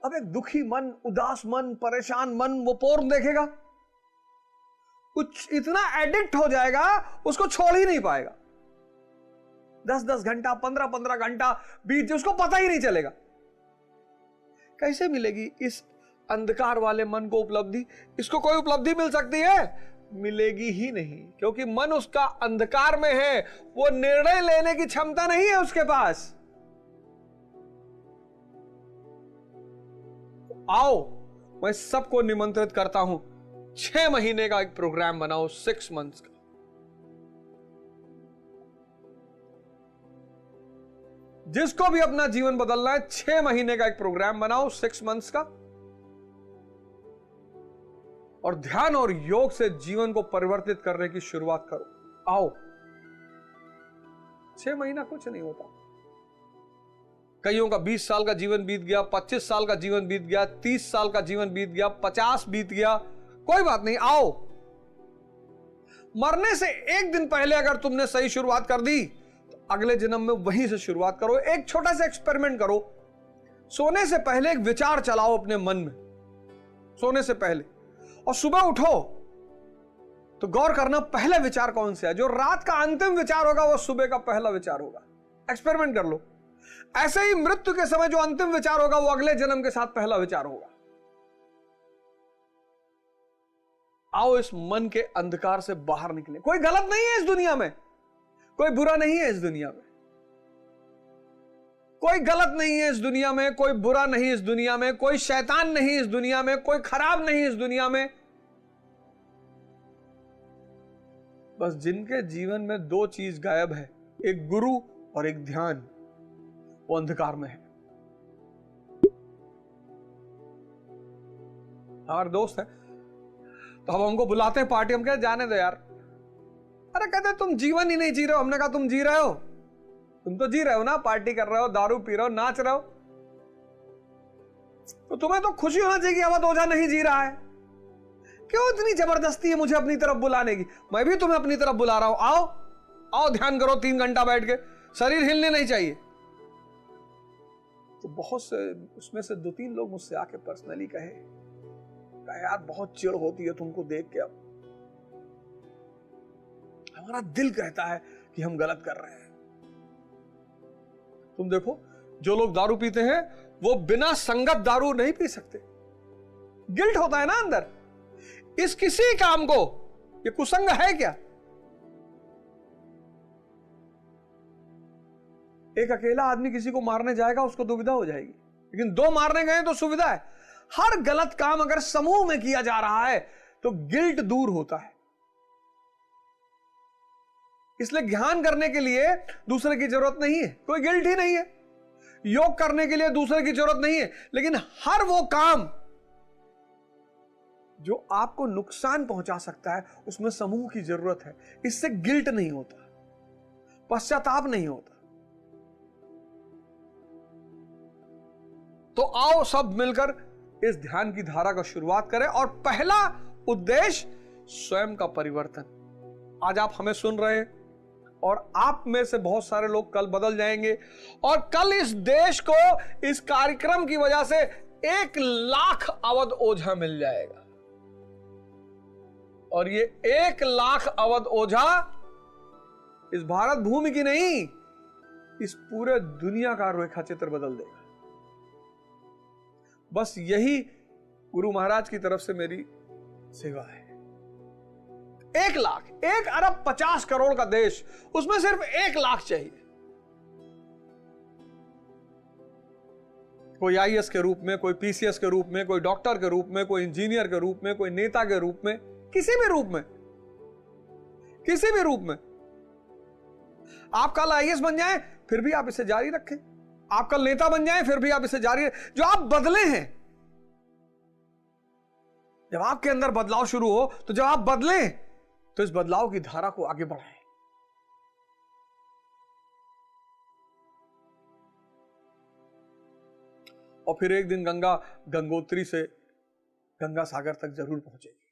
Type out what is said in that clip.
अब एक दुखी मन, उदास मन, परेशान मन वो पोर्न देखेगा, कुछ इतना एडिक्ट हो जाएगा उसको छोड़ ही नहीं पाएगा। 10-10 घंटा, 15-15 घंटा बीत जाए उसको पता ही नहीं चलेगा। कैसे मिलेगी इस अंधकार वाले मन को उपलब्धि? इसको कोई उपलब्धि मिल सकती है? मिलेगी ही नहीं, क्योंकि मन उसका अंधकार में है, वो निर्णय लेने की क्षमता नहीं है उसके पास। आओ, मैं सबको निमंत्रित करता हूं, 6 महीने का एक प्रोग्राम बनाओ, 6 मंथ्स का। जिसको भी अपना जीवन बदलना है, 6 महीने का एक प्रोग्राम बनाओ, 6 मंथ्स का, और ध्यान और योग से जीवन को परिवर्तित करने की शुरुआत करो। आओ, 6 महीना कुछ नहीं होता। कईयों का 20 साल का जीवन बीत गया, 25 साल का जीवन बीत गया, 30 साल का जीवन बीत गया, 50 बीत गया, कोई बात नहीं। आओ, मरने से एक दिन पहले अगर तुमने सही शुरुआत कर दी तो अगले जन्म में वहीं से शुरुआत करो। एक छोटा सा एक्सपेरिमेंट करो। सोने से पहले एक विचार चलाओ अपने मन में, सोने से पहले, और सुबह उठो तो गौर करना पहला विचार कौन सा है। जो रात का अंतिम विचार होगा वो सुबह का पहला विचार होगा। एक्सपेरिमेंट कर लो। ऐसे ही मृत्यु के समय जो अंतिम विचार होगा वो अगले जन्म के साथ पहला विचार होगा। आओ, इस मन के अंधकार से बाहर निकले। कोई गलत नहीं है इस दुनिया में, कोई बुरा नहीं है इस दुनिया में, कोई गलत नहीं है इस दुनिया में, कोई बुरा नहीं इस दुनिया में, कोई शैतान नहीं इस दुनिया में, कोई खराब नहीं इस दुनिया में। बस जिनके जीवन में 2 चीज गायब है, एक गुरु और एक ध्यान, वो अंधकार में है। हमारे दोस्त है तो हम हमको बुलाते हैं पार्टी, हम कहते जाने दो यार। अरे कहते तुम जीवन ही नहीं जी रहे हो। हमने कहा तुम जी रहे हो, तुम तो जी रहे हो ना, पार्टी कर रहे हो, दारू पी रहे हो, नाच रहे हो, तो तुम्हें तो खुशी होना चाहिए कि अवध ओझा नहीं जी रहा है। क्यों इतनी जबरदस्ती है मुझे अपनी तरफ बुलाने की? मैं भी तुम्हें अपनी तरफ बुला रहा हूं। आओ आओ, ध्यान करो 3 घंटा बैठ के, शरीर हिलने नहीं चाहिए। तो बहुत से उसमें से 2-3 लोग मुझसे आके पर्सनली कहे यार बहुत चिढ़ होती है तुमको देख के। अब हमारा दिल कहता है कि हम गलत कर रहे हैं। तुम देखो, जो लोग दारू पीते हैं वो बिना संगत दारू नहीं पी सकते। गिल्ट होता है ना अंदर। इस किसी काम को, ये कुसंग है क्या? एक अकेला आदमी किसी को मारने जाएगा उसको दुविधा हो जाएगी, लेकिन 2 मारने गए तो सुविधा है। हर गलत काम अगर समूह में किया जा रहा है तो गिल्ट दूर होता है। इसलिए ध्यान करने के लिए दूसरे की जरूरत नहीं है, कोई गिल्ट ही नहीं है। योग करने के लिए दूसरे की जरूरत नहीं है, लेकिन हर वो काम जो आपको नुकसान पहुंचा सकता है उसमें समूह की जरूरत है। इससे गिल्ट नहीं होता, पश्चाताप नहीं होता। तो आओ सब मिलकर इस ध्यान की धारा का शुरुआत करें। और पहला उद्देश्य स्वयं का परिवर्तन। आज आप हमें सुन रहे हैं और आप में से बहुत सारे लोग कल बदल जाएंगे, और कल इस देश को इस कार्यक्रम की वजह से 1 लाख अवध ओझा मिल जाएगा। और ये 1 लाख अवध ओझा इस भारत भूमि की नहीं, इस पूरे दुनिया का रेखा चित्र बदल देगा। बस यही गुरु महाराज की तरफ से मेरी सेवा है। 1 लाख, 1 अरब 50 करोड़ का देश, उसमें सिर्फ 1 लाख चाहिए। कोई आईएएस के रूप में, कोई पीसीएस के रूप में, कोई डॉक्टर के रूप में, कोई इंजीनियर के रूप में, कोई नेता के रूप में, किसी भी रूप में, किसी भी रूप में। आप कल आईएएस बन जाएं फिर भी आप इसे जारी रखें, आप कल नेता बन जाएं फिर भी आप इसे जारी रखें। जो आप बदले हैं, जब आपके अंदर बदलाव शुरू हो, तो जब आप बदलें तो इस बदलाव की धारा को आगे बढ़ाएं। और फिर एक दिन गंगा गंगोत्री से गंगा सागर तक जरूर पहुंचेगी।